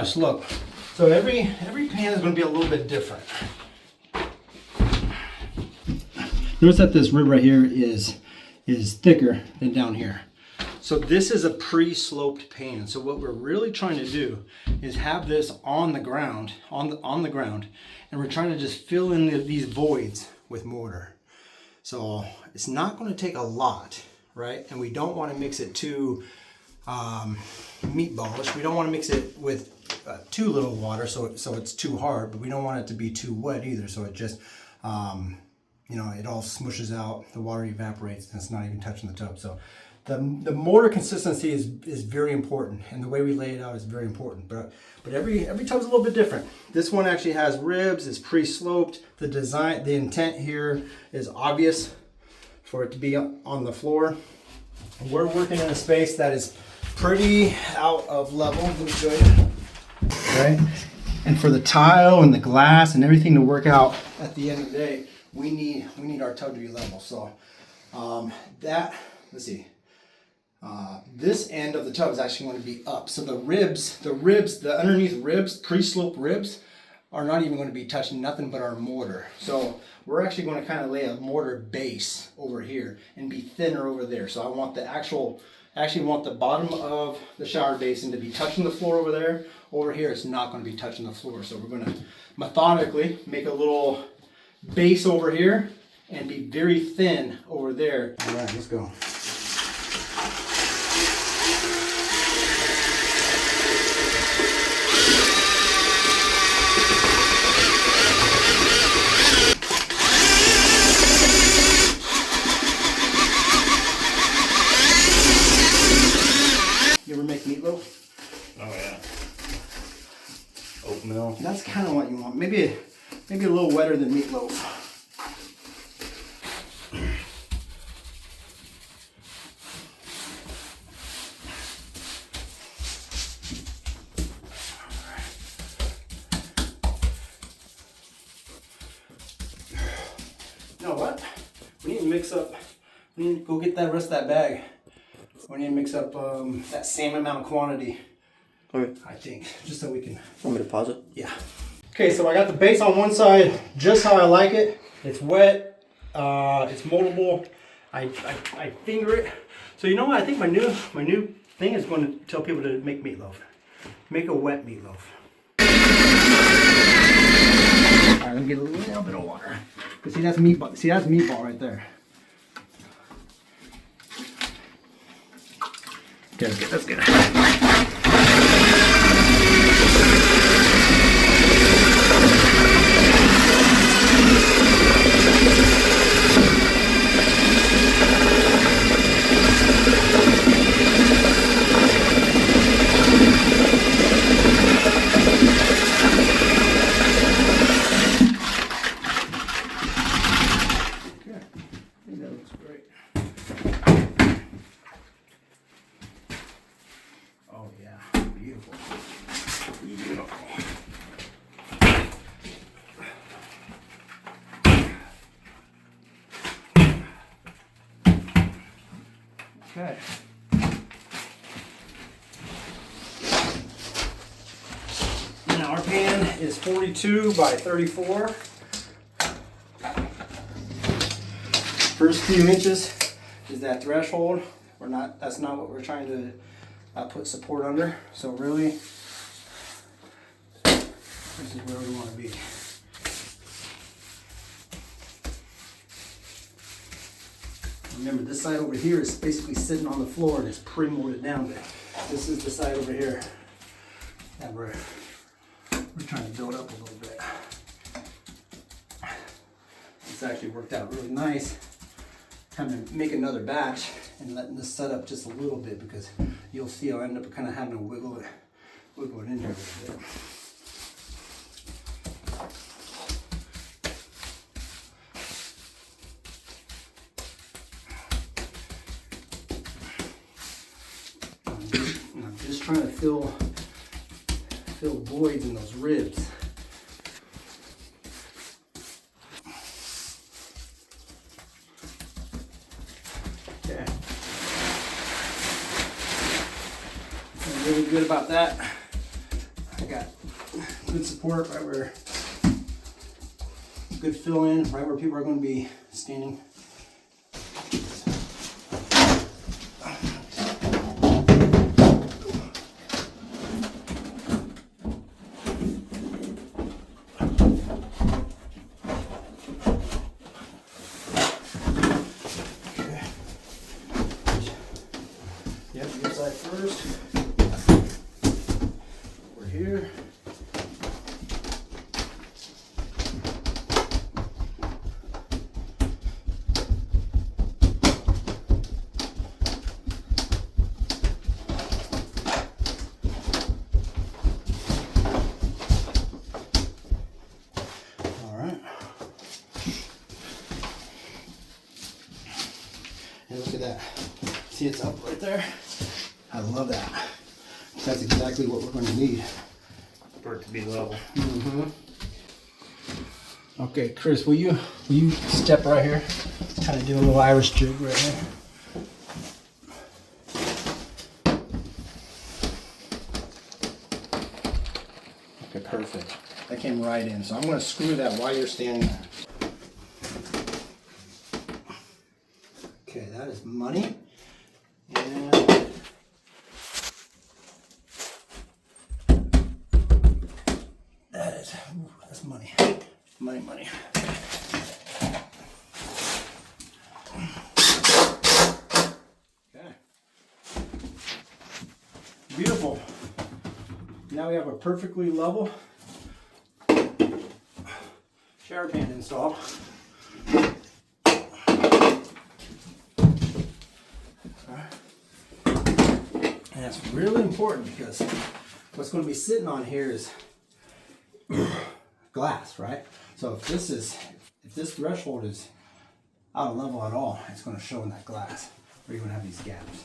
much. Look, so every pan is going to be a little bit different. Notice that this rib right here is thicker than down here. So this is a pre-sloped pan. So what we're really trying to do is have this on the ground, on the ground, and we're trying to just fill in these voids with mortar. So it's not going to take a lot, right? And we don't want to mix it too meatballish. We don't want to mix it with too little water, so it's too hard, but we don't want it to be too wet either. So it just, you know, it all smushes out. The water evaporates, and it's not even touching the tub. So the mortar consistency is very important, and the way we lay it out is very important. But every tub's a little bit different. This one actually has ribs. It's pre-sloped. The design, the intent here is obvious for it to be on the floor. We're working in a space that is pretty out of level. Let me show you. Okay, and for the tile and the glass and everything to work out at the end of the day, we need our tub to be level. So let's see. This end of the tub is actually going to be up. So the underneath ribs, pre-sloped ribs, are not even going to be touching nothing but our mortar. So we're actually going to kind of lay a mortar base over here and be thinner over there. So I want the actually want the bottom of the shower basin to be touching the floor over there. Over here, it's not going to be touching the floor. So we're going to methodically make a little base over here and be very thin over there. All right, let's go. You ever make meatloaf? Oh yeah. Oatmeal. That's kind of what you want. Maybe a little wetter than meatloaf. You know what? We need to mix up. We need to go get that rest of that bag. We need to mix up that same amount of quantity. Okay. I think, just so we can. Want me to pause it? Yeah. Okay, so I got the base on one side, just how I like it. It's wet. It's moldable. I finger it. So you know what? I think my new thing is going to tell people to make meatloaf. Make a wet meatloaf. All right, let me get a little bit of water. Cause see, that's meatball. See, that's meatball right there. Okay, that's good. Okay. Now our pan is 42 by 34. First few inches is that threshold. That's not what we're trying to put support under. So really, this is where we want to be. Remember, this side over here is basically sitting on the floor and it's pre-molded down. But this is the side over here that we're trying to build up a little bit. This actually worked out really nice. Having to make another batch and letting this set up just a little bit, because you'll see I'll end up kind of having to wiggle it in here a little bit. I'm just trying to fill voids in those ribs. Okay. I'm really good about that. I got good support right where, good fill in right where people are going to be standing. Yep, inside first. We're here. All right. And look at that. See, it's up right there. I love that. That's exactly what we're going to need. For it to be level. Mm-hmm. Okay, Chris, will you step right here? Kind of do a little Irish jig right here. Okay, perfect. That came right in. So I'm going to screw that while you're standing there. Okay, that is money. And that is, ooh, that's money. Money, money. Okay. Beautiful. Now we have a perfectly level shower pan installed. And that's really important because what's going to be sitting on here is glass, right? So if this threshold is out of level at all, it's going to show in that glass, or you're going to have these gaps.